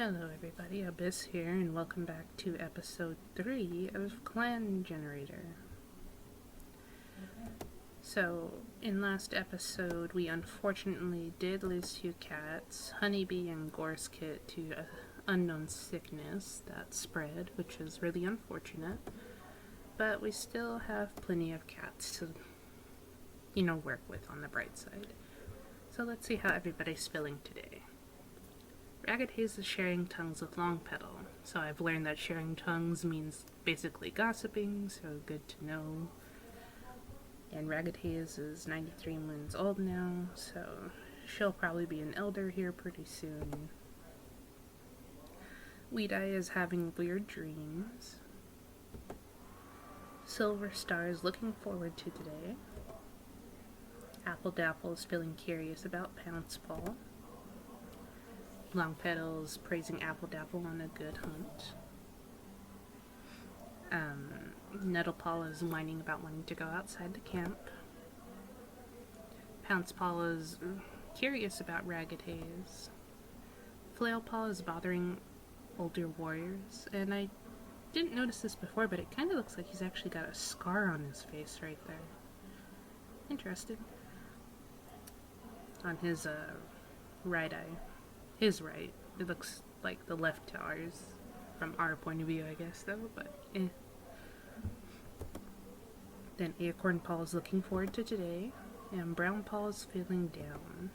Hello everybody, Abyss here, and welcome back to episode 3 of Clan Generator. So, in last episode, we unfortunately did lose 2 cats, Honeybee and Gorskit, to an unknown sickness that spread, which is really unfortunate. But we still have plenty of cats to, work with on the bright side. So let's see how everybody's feeling today. Raggedhaze is sharing tongues with Longpetal, so I've learned that sharing tongues means basically gossiping, so good to know. And Raggedhaze is 93 moons old now, so she'll probably be an elder here pretty soon. Weedeye is having weird dreams. Silverstar is looking forward to today. Appledapple is feeling curious about Pouncebeam. Longpetal is praising Appledapple on a good hunt. Nettlepaw is whining about wanting to go outside the camp. Pouncepaw is curious about Raggedhaze. Flailpaw is bothering older warriors, and I didn't notice this before, but it kind of looks like he's actually got a scar on his face right there. Interesting. On his right eye. His right. It looks like the left to ours. From our point of view, I guess, though, but eh. Then Acornhawk is looking forward to today, and Brownpaw is feeling down.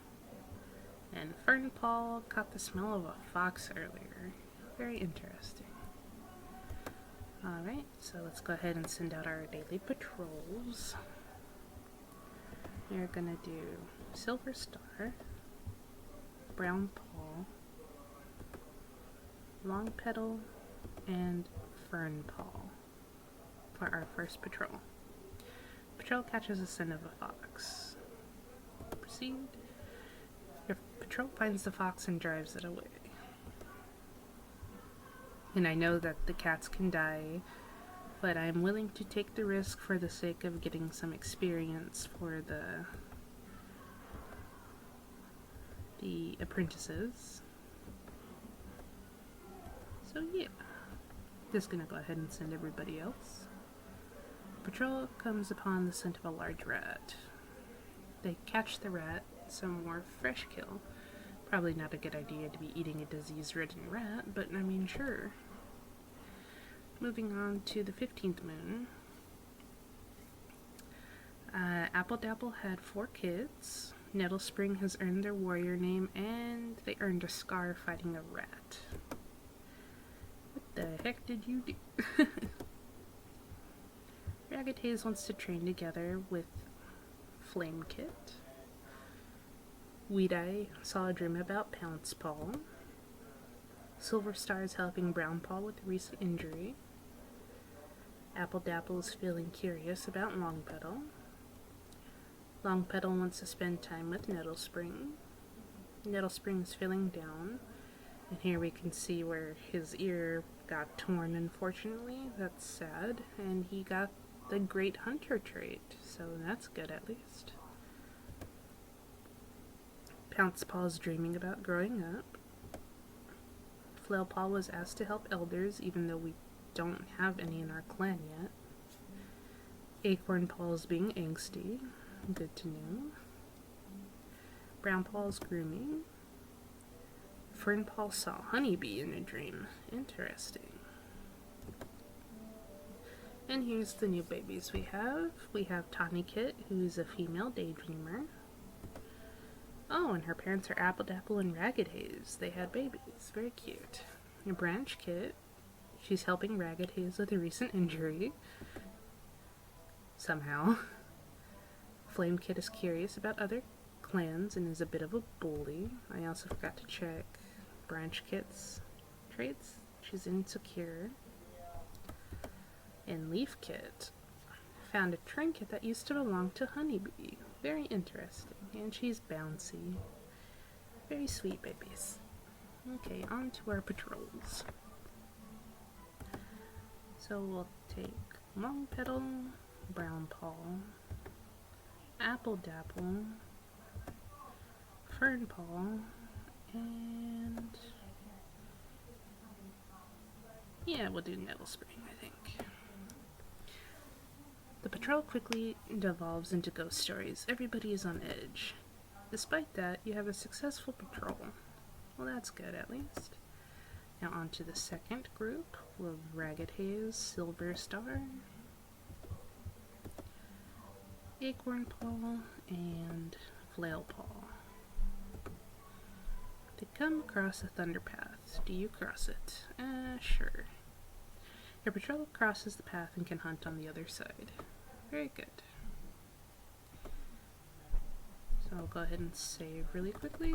And Fernpaw caught the smell of a fox earlier. Very interesting. Alright, so let's go ahead and send out our daily patrols. We're gonna do Silverstar, Brownpaw, Longpetal, and Fernpaw for our first patrol. Patrol catches a scent of a fox. Proceed. Your patrol finds the fox and drives it away. And I know that the cats can die, but I'm willing to take the risk for the sake of getting some experience for the apprentices. So yeah, just gonna go ahead and send everybody else. Patrol comes upon the scent of a large rat. They catch the rat, some more fresh kill. Probably not a good idea to be eating a disease-ridden rat, but I mean, sure. Moving on to the 15th moon. Appledapple had 4 kids. Nettlespring has earned their warrior name, and they earned a scar fighting a rat. What the heck did you do? Raggedhaze wants to train together with Palekit. Weedeye saw a dream about Pouncebeam. Silverstar is helping Brownpaw with a recent injury. Appledapple is feeling curious about Longpetal. Longpetal wants to spend time with Nettlespring. Nettlespring is feeling down, and here we can see where his ear got torn, unfortunately. That's sad, and he got the Great Hunter trait, so that's good at least. Pouncepaw is dreaming about growing up. Flailpaw was asked to help elders, even though we don't have any in our clan yet. Acornpaw is being angsty. Good to know. Brownpaw is grooming. Fernpaw saw Honeybee in a dream. Interesting. And here's the new babies we have. We have Tawnypaw, who's a female daydreamer. Oh, and her parents are Appledapple and Raggedhaze. They had babies. Very cute. And Branchpaw, she's helping Raggedhaze with a recent injury. Somehow. Flamepaw is curious about other clans and is a bit of a bully. I also forgot to check Branchpaw's traits. She's insecure. And Leafpaw found a trinket that used to belong to Honeybee. Very interesting. And she's bouncy. Very sweet babies. Okay, on to our patrols. So we'll take Longpetal, Brownpaw, Appledapple, Fernpaw, and Yeah, we'll do Nettlespring, I think. The patrol quickly devolves into ghost stories. Everybody is on edge. Despite that, you have a successful patrol. Well, that's good, at least. Now on to the second group with Raggedhaze, Silverstar, Acornhawk, and Flailpaw. They come across a thunder path. Do you cross it? Sure. Your patrol crosses the path and can hunt on the other side. Very good. So I'll go ahead and save really quickly.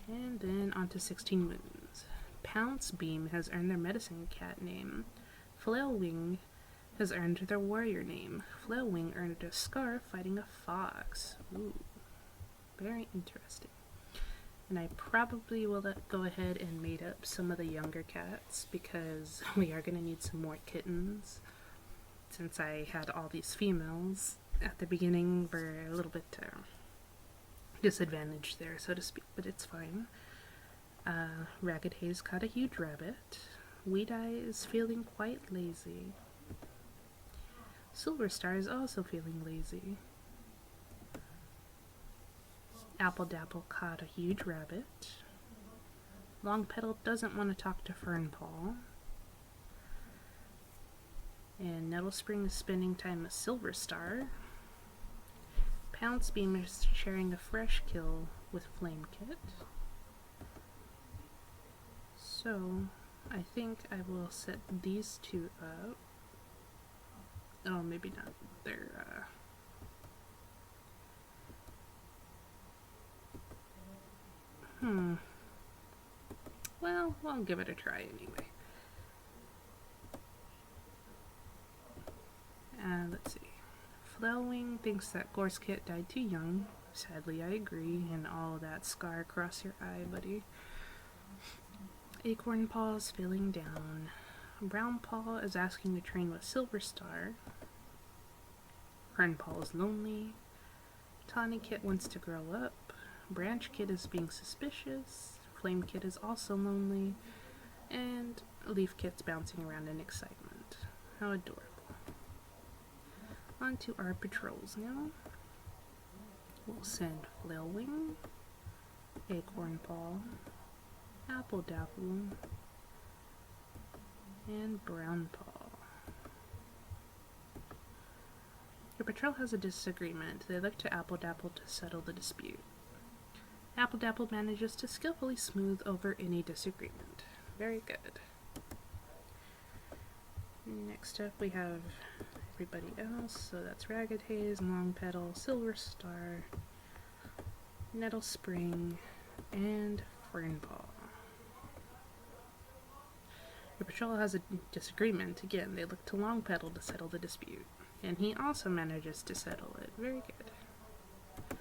And then on to 16 Moons. Pouncebeam has earned their medicine cat name. Flailwing has earned their warrior name. Flailwing earned a scar fighting a fox. Ooh, very interesting. And I probably will go ahead and mate up some of the younger cats because we are going to need some more kittens. Since I had all these females at the beginning, we're a little bit disadvantaged there, so to speak, but it's fine. Raggedhaze caught a huge rabbit. Weedeye is feeling quite lazy. Silverstar is also feeling lazy. Appledapple caught a huge rabbit. Longpetal doesn't want to talk to Fernpaw. And Nettlespring is spending time with Silverstar. Pouncebeam is sharing a fresh kill with Flamekit. So, I think I will set these two up. Oh, maybe not. They're, well, I'll give it a try anyway. Let's see. Flailwing thinks that Gorskit died too young. Sadly, I agree. And all that scar across your eye, buddy. Acornpaw is feeling down. Brownpaw is asking to train with Silverstar. Fernpaw is lonely. Tawnypaw wants to grow up. Branchkit is being suspicious. Flamekit is also lonely. And Leafkit's bouncing around in excitement. How adorable. On to our patrols now. We'll send Flailwing, Acornpaw, Appledapple, and Brownpaw. Your patrol has a disagreement. They look to Appledapple to settle the dispute. Appledapple manages to skillfully smooth over any disagreement. Very good. Next up we have everybody else, so that's Raggedhaze, Longpetal, Silverstar, Nettlespring, and Fernpaw. Your patrol has a disagreement. Again, they look to Longpetal to settle the dispute, and he also manages to settle it. Very good.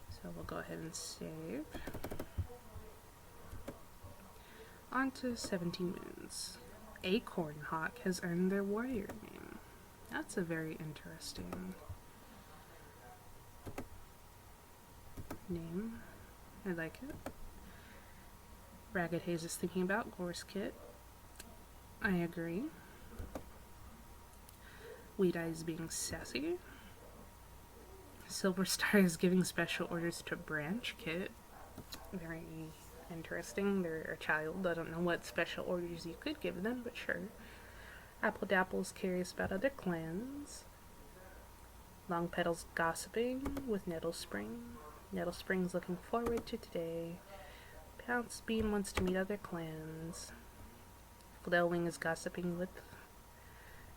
So we'll go ahead and save. On to 17 Moons. Acornhawk has earned their warrior name. That's a very interesting name. I like it. Raggedhaze is thinking about Gorskit. I agree. Weedeye is being sassy. Silverstar is giving special orders to Branchkit. Very interesting. They're a child. I don't know what special orders you could give them, but sure. Appledapple's curious about other clans. Longpetal's gossiping with Nettlespring. Nettlespring's looking forward to today. Pouncebeam wants to meet other clans. Flailwing is gossiping with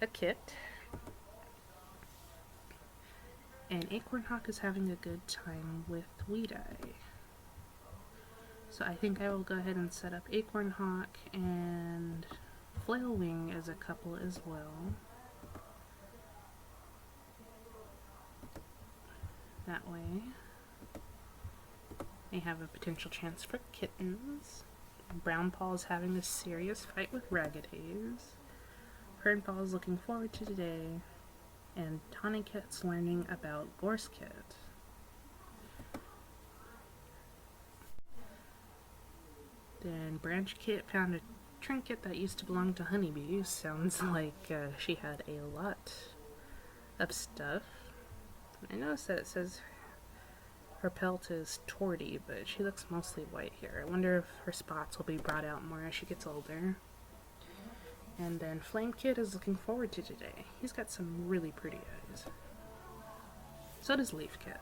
a kit. And Acornhawk is having a good time with Weedeye. So I think I will go ahead and set up Acornhawk and Flailwing as a couple as well. That way they have a potential chance for kittens. Brownpaw is having a serious fight with Raggedhaze. Fernpaw is looking forward to today. And Tawnypaw's learning about Gorskit. Then Branchkit found a trinket that used to belong to Honeybee. Sounds like she had a lot of stuff. I noticed that it says her pelt is 𝓘𝓷𝓼, but she looks mostly white here. I wonder if her spots will be brought out more as she gets older. And then Flamekit is looking forward to today. He's got some really pretty eyes. So does Leafkit.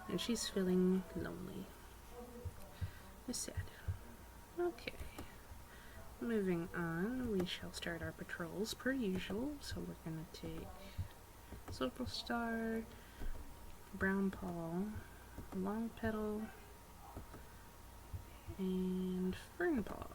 And she's feeling lonely. It's sad. Okay. Moving on, we shall start our patrols per usual. So we're going to take Silverstar, Brownpaw, Longpetal, and Fernpaw.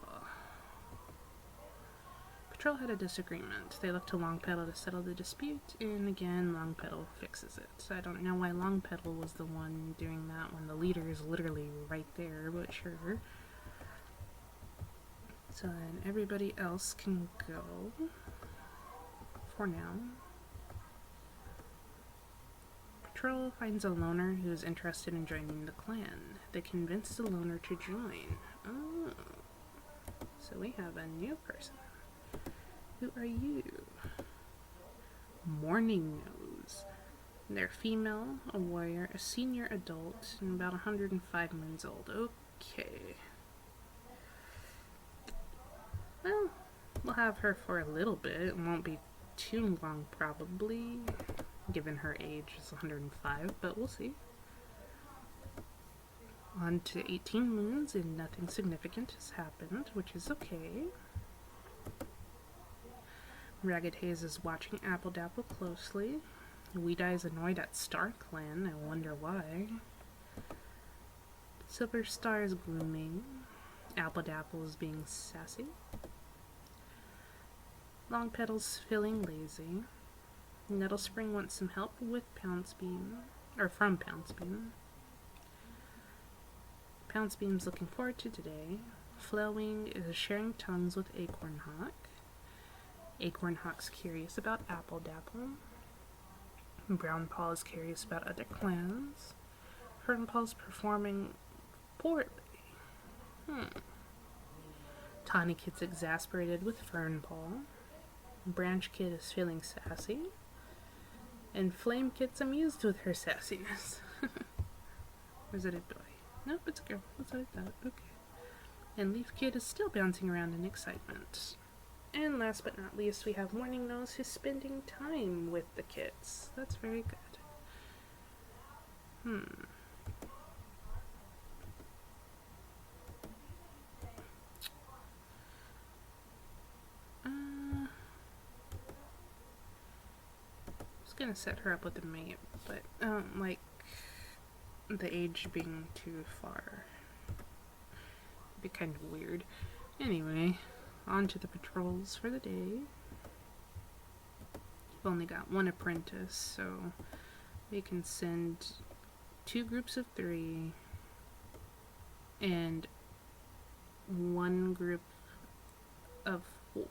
Patrol had a disagreement. They looked to Longpetal to settle the dispute, and again, Longpetal fixes it. I don't know why Longpetal was the one doing that when the leader is literally right there, but sure. So then everybody else can go for now. Patrol finds a loner who is interested in joining the clan. They convince the loner to join. Oh. So we have a new person. Who are you? Morningnose. They're female, a warrior, a senior adult, and about 105 moons old. Okay. Well, we'll have her for a little bit. It won't be too long, probably, given her age is 105, but we'll see. On to 18 moons, and nothing significant has happened, which is okay. Raggedhaze is watching Appledapple closely. Weedeye is annoyed at Star Clan. I wonder why. Silverstar is grooming. Appledapple is being sassy. Longpetal's feeling lazy. Nettlespring wants some help with Pouncebeam, or from Pouncebeam. Pouncebeam's looking forward to today. Flailwing is sharing tongues with Acornhawk. Acornhawk's curious about Appledapple. Brownpaw is curious about other clans. Fernpaw's performing poorly. Tawnypaw exasperated with Fernpaw. Branchkit is feeling sassy. And Flamekit's amused with her sassiness. Or is it a boy? Nope, it's a girl. That's what I thought. Okay. And Leafkit is still bouncing around in excitement. And last but not least, we have Morningnose, who's spending time with the kits. That's very good. I was gonna set her up with a mate, but I don't like the age being too far. It'd be kind of weird. Anyway. On to the patrols for the day. We've only got one apprentice, so we can send 2 groups of 3 and 1 group of 4.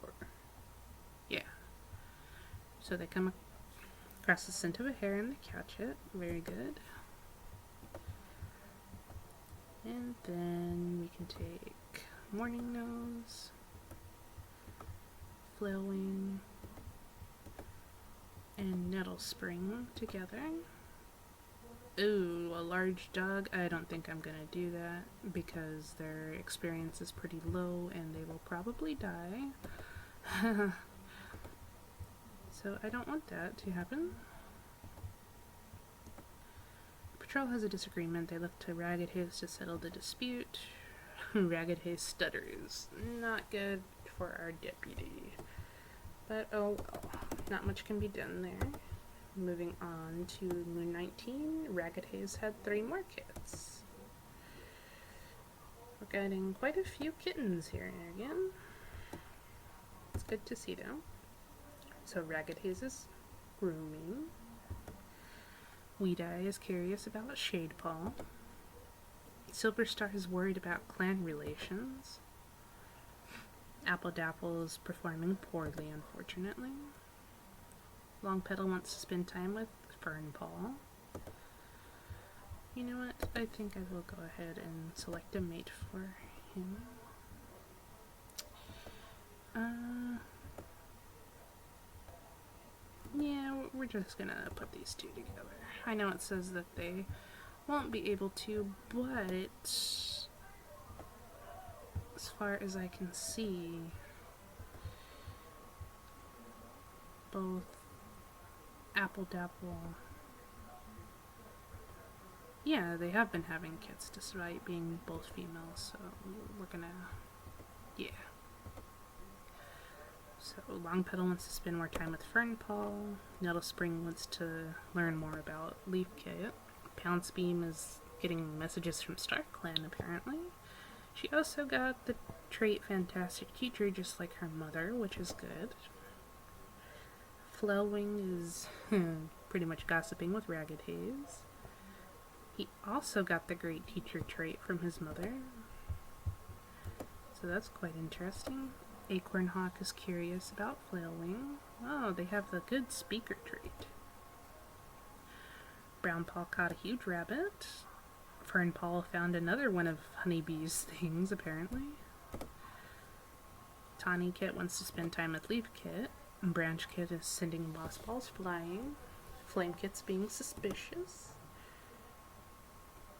Yeah. So they come across the scent of a hare and they catch it. Very good. And then we can take Morningnose, Flailwing, and Nettlespring together. Ooh, a large dog. I don't think I'm gonna do that because their experience is pretty low and they will probably die. So I don't want that to happen. Patrol has a disagreement. They look to Raggedhaze to settle the dispute. Raggedhaze stutters. Not good for our deputy. But oh well, not much can be done there. Moving on to Moon 19, Raggedhaze had 3 more kits. We're getting quite a few kittens here again. It's good to see though. So Raggedhaze is grooming. Weedeye is curious about Shadepaw. Silverstar is worried about clan relations. Appledapple is performing poorly, unfortunately. Longpetal wants to spend time with Fernpaw. You know what? I think I will go ahead and select a mate for him. Yeah, we're just gonna put these two together. I know it says that they won't be able to, but as far as I can see, both Appledapple, yeah, they have been having kits despite being both females, so we're gonna, yeah. So Longpetal wants to spend more time with Fernpaw, Nettlespring wants to learn more about Leafkit, Pouncebeam is getting messages from StarClan apparently. She also got the trait Fantastic Teacher just like her mother, which is good. Flailwing is pretty much gossiping with Raggedhaze. He also got the Great Teacher trait from his mother, so that's quite interesting. Acornhawk is curious about Flailwing. Oh, they have the good speaker trait. Brownpaw caught a huge rabbit. Fernpaw found another one of Honeybee's things, apparently. Tawnypaw wants to spend time with Leafkit. Branchkit is sending lost balls flying. Flamekit's being suspicious.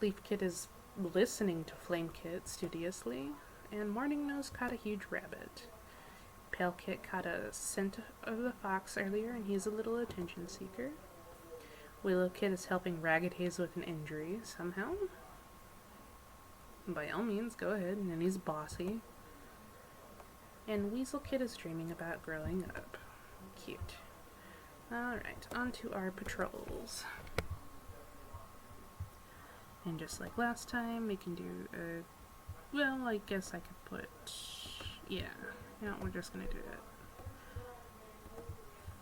Leafkit is listening to Flamekit studiously. And Morningnose caught a huge rabbit. Palekit caught a scent of the fox earlier, and he's a little attention seeker. Willowkit is helping Raggedhaze with an injury somehow. By all means, go ahead, and he's bossy. And Weaselkit is dreaming about growing up. Cute. Alright, on to our patrols. And just like last time, we can do well, I guess I could put, yeah, we're just gonna do it.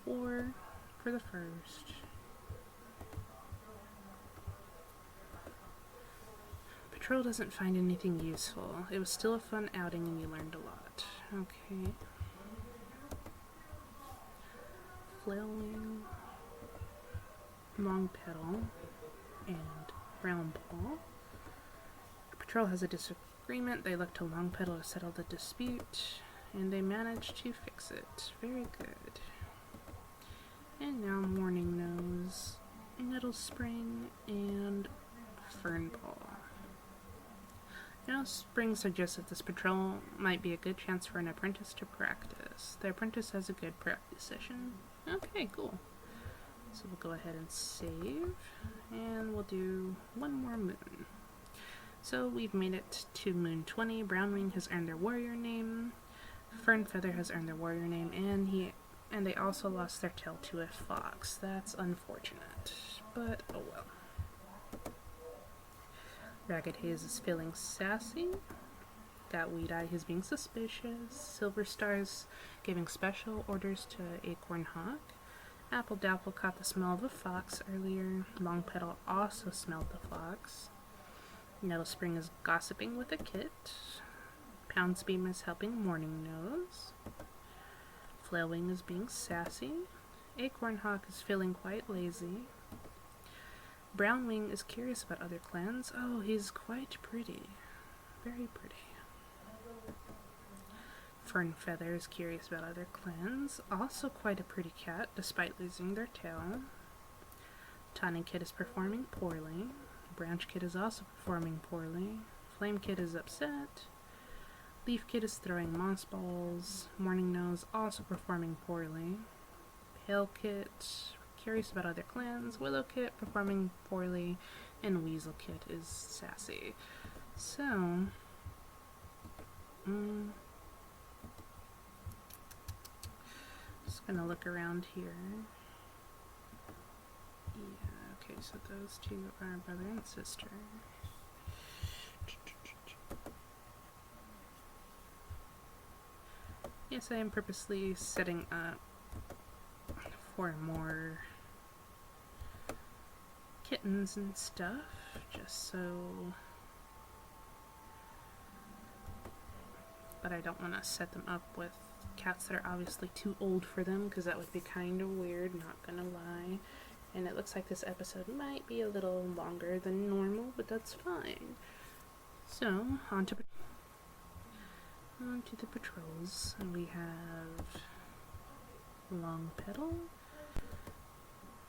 4 for the first. Patrol doesn't find anything useful. It was still a fun outing and you learned a lot. Okay. Flailwing, Longpetal, and Brownpaw. Patrol has a disagreement. They look to Longpetal to settle the dispute, and they manage to fix it. Very good. And now Morningnose, Nettlespring, and Fernpaw. Nettlespring suggests that this patrol might be a good chance for an apprentice to practice. The apprentice has a good practice session. Okay, cool. So we'll go ahead and save, and we'll do one more moon. So we've made it to Moon 20. Brownwing has earned their warrior name. Fernfeather has earned their warrior name, and they also lost their tail to a fox. That's unfortunate, but oh well. Raggedhaze is feeling sassy. Got Weedeye who's being suspicious. Silverstar is giving special orders to Acornhawk. Appledapple caught the smell of a fox earlier. Longpetal also smelled the fox. Nettlespring is gossiping with a kit. Pouncebeam is helping Morningnose. Flailwing is being sassy. Acornhawk is feeling quite lazy. Brownwing is curious about other clans. Oh, he's quite pretty. Very pretty. Fernfeather is curious about other clans. Also quite a pretty cat, despite losing their tail. Tawnypaw is performing poorly. Branchkit is also performing poorly. Flamekit is upset. Leafkit is throwing moss balls. Morningnose also performing poorly. Palekit curious about other clans. Willowkit performing poorly. And Weaselkit is sassy. So, just gonna look around here. Yeah, okay, so those two are brother and sister. Yes, I am purposely setting up for more kittens and stuff, just so, but I don't want to set them up with cats that are obviously too old for them, because that would be kind of weird, not gonna lie. And it looks like this episode might be a little longer than normal, but that's fine. So, On to the patrols, and we have Longpetal,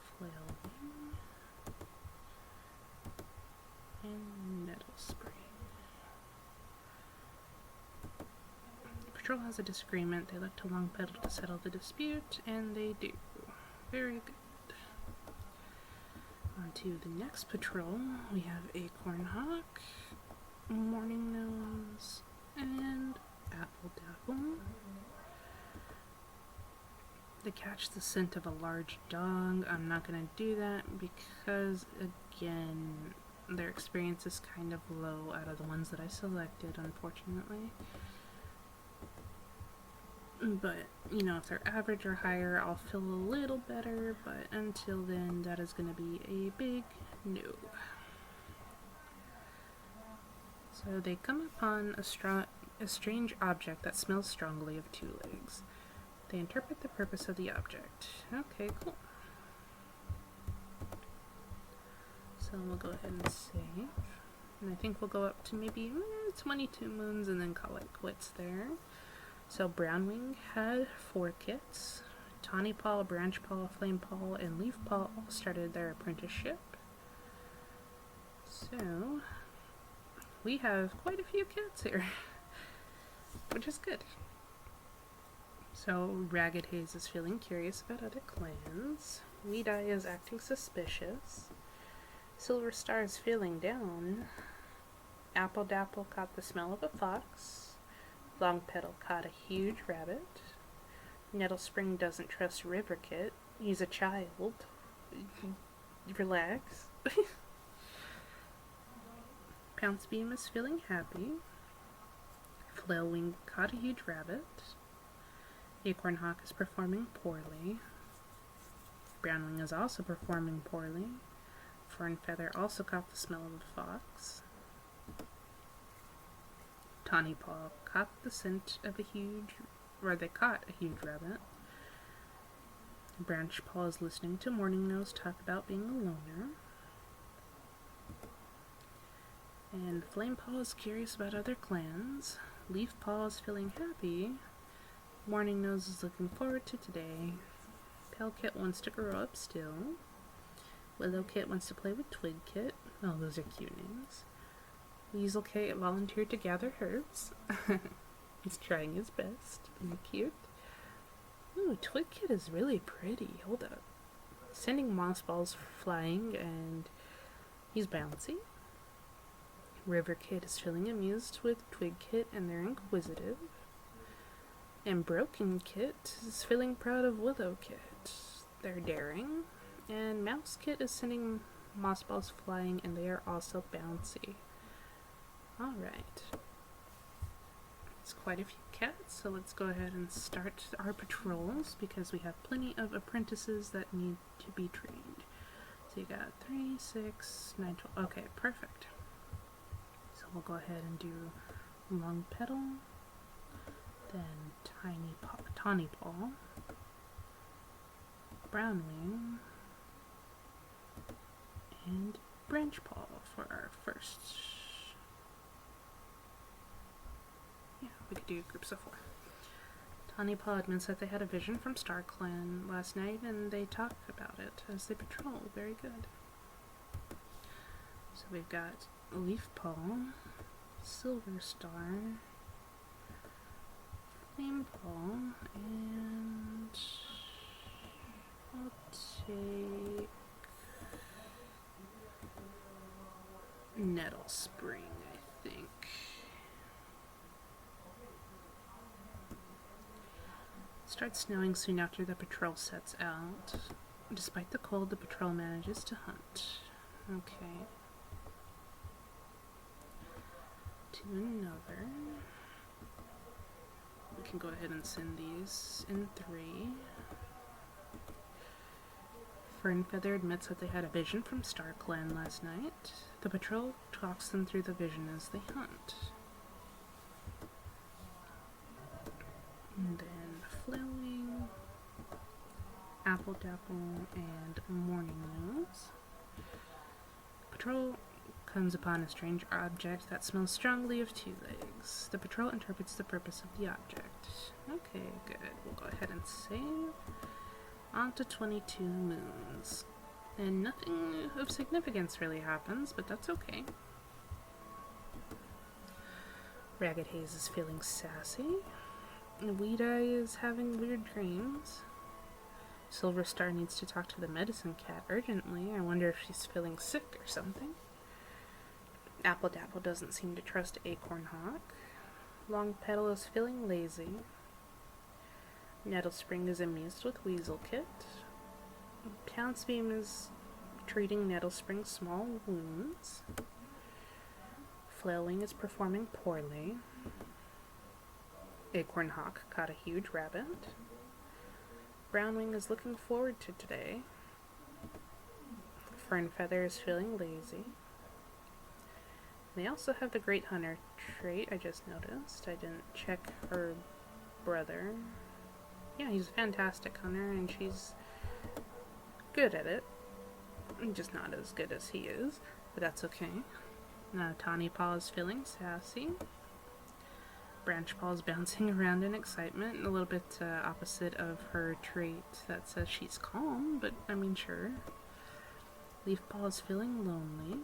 Flailwing, and Nettlespring. The patrol has a disagreement. They look to Longpetal to settle the dispute, and they do. Very good. On to the next patrol, we have Acornhawk, Morningnose, and Appledapple. They catch the scent of a large dog. I'm not going to do that because, again, their experience is kind of low out of the ones that I selected, unfortunately. But, you know, if they're average or higher, I'll feel a little better, but until then, that is going to be a big no. So they come upon a strange object that smells strongly of 2 legs. They interpret the purpose of the object. Okay, cool. So we'll go ahead and save. And I think we'll go up to maybe 22 moons and then call it quits there. So Brownwing had 4 kits. Tawnypaw, Branchpaw, Flamepaw, and Leafpaw all started their apprenticeship. So we have quite a few kits here, which is good. So Raggedhaze is feeling curious about other clans. Weedeye is acting suspicious. Silverstar is feeling down. Appledapple caught the smell of a fox. Longpetal caught a huge rabbit. Nettlespring doesn't trust Riverkit. He's a child. Relax. Pouncebeam is feeling happy. Flailwing caught a huge rabbit. Acornhawk is performing poorly. Brownwing is also performing poorly. Fernfeather also caught the smell of a fox. Tawnypaw caught the scent of they caught a huge rabbit. Branchpaw is listening to Morningnose talk about being a loner. And Flamepaw is curious about other clans. Leafpaw is feeling happy. Morningnose is looking forward to today. Palekit wants to grow up still. Willowkit wants to play with Twigkit. Oh, those are cute names. Weaselkit volunteered to gather herbs. He's trying his best. Being cute. Ooh, Twigkit is really pretty. Hold up. Sending moss balls flying, and he's bouncy. Riverkit is feeling amused with Twigkit, and they're inquisitive. And Brokenkit is feeling proud of Willowkit. They're daring. And Mousekit is sending moss balls flying, and they are also bouncy. Alright. It's quite a few cats, so let's go ahead and start our patrols, because we have plenty of apprentices that need to be trained. So you got 3, 6, 9, 12. Okay, perfect. So we'll go ahead and do Longpetal, then Tawnypaw, Brownwing, and Branchpaw for our first. Yeah, we could do groups of 4. Tawnypaw admits that they had a vision from Star Clan last night, and they talk about it as they patrol. Very good. So we've got Leafpaw, Silverstar, Flamepaw, and I'll take Nettlespring, I think. It starts snowing soon after the patrol sets out. Despite the cold, the patrol manages to hunt. Okay. To another. We can go ahead and send these in 3. Fernfeather admits that they had a vision from Star Clan last night. The patrol talks them through the vision as they hunt. And then Flailwing, Appledapple, and Morningnose. Patrol comes upon a strange object that smells strongly of 2 legs. The patrol interprets the purpose of the object. Okay, good. We'll go ahead and save. On to 22 moons. And nothing of significance really happens, but that's okay. Raggedhaze is feeling sassy. Weedeye is having weird dreams. Silverstar needs to talk to the medicine cat urgently. I wonder if she's feeling sick or something. Appledapple doesn't seem to trust Acornhawk. Longpetal is feeling lazy. Nettlespring is amused with Weaselkit. Pouncebeam is treating Nettlespring's small wounds. Flailwing is performing poorly. Acornhawk caught a huge rabbit. Brownwing is looking forward to today. Fernfeather is feeling lazy. They also have the Great Hunter trait, I just noticed. I didn't check her brother. Yeah, he's a fantastic hunter, and she's good at it. Just not as good as he is, but that's okay. Tawnypaw is feeling sassy. Branchpaw is bouncing around in excitement, a little bit opposite of her trait that says she's calm, but I mean, sure. Leafpaw is feeling lonely.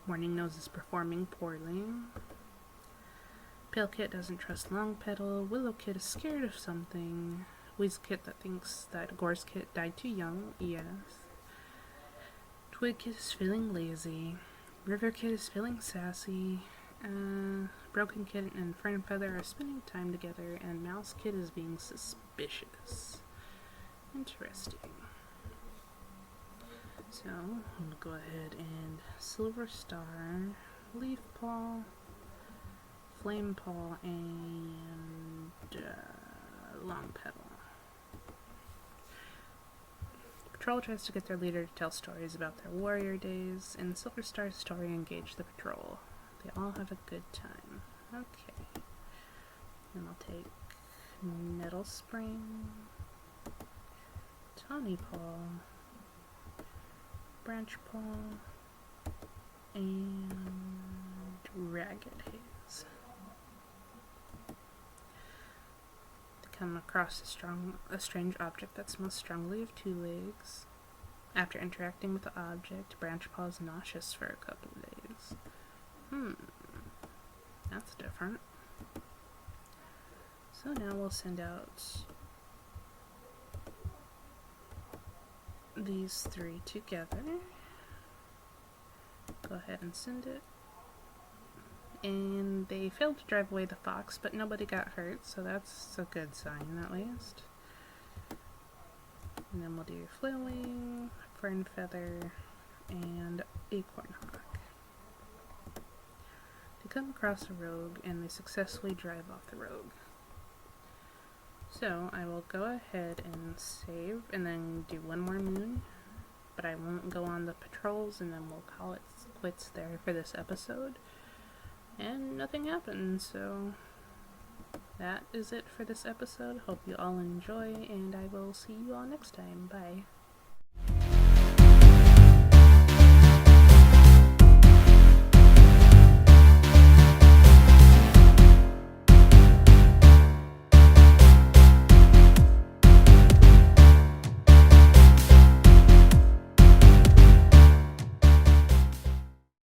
Morningnose is performing poorly. Palekit doesn't trust Longpetal. Willowkit is scared of something. Weaselkit that thinks that Gorskit died too young. Yes. Twigkit is feeling lazy. Riverkit is feeling sassy. Brokenkit and Fernfeather are spending time together, and Mousekit is being suspicious. Interesting. So, we'll go ahead and Silverstar, Leafpaw, Flamepaw, and Longpetal. The patrol tries to get their leader to tell stories about their warrior days, and Silverstar's story engaged the patrol. They all have a good time. Okay. Then I'll take Nettlespring, Tawnypaw, Branchpaw, and Raggedhaze. They come across a strange object that smells strongly of 2 legs. After interacting with the object, Branchpaw is nauseous for a couple of days. That's different. So now we'll send out these 3 together. Go ahead and send it. And they failed to drive away the fox, but nobody got hurt, so that's a good sign at least. And then we'll do Flailwing, Fernfeather, and Acornhawk. They come across a rogue, and they successfully drive off the rogue. So I will go ahead and save, and then do 1 more moon, but I won't go on the patrols, and then we'll call it quits there for this episode. And nothing happened, so that is it for this episode. Hope you all enjoy, and I will see you all next time. Bye.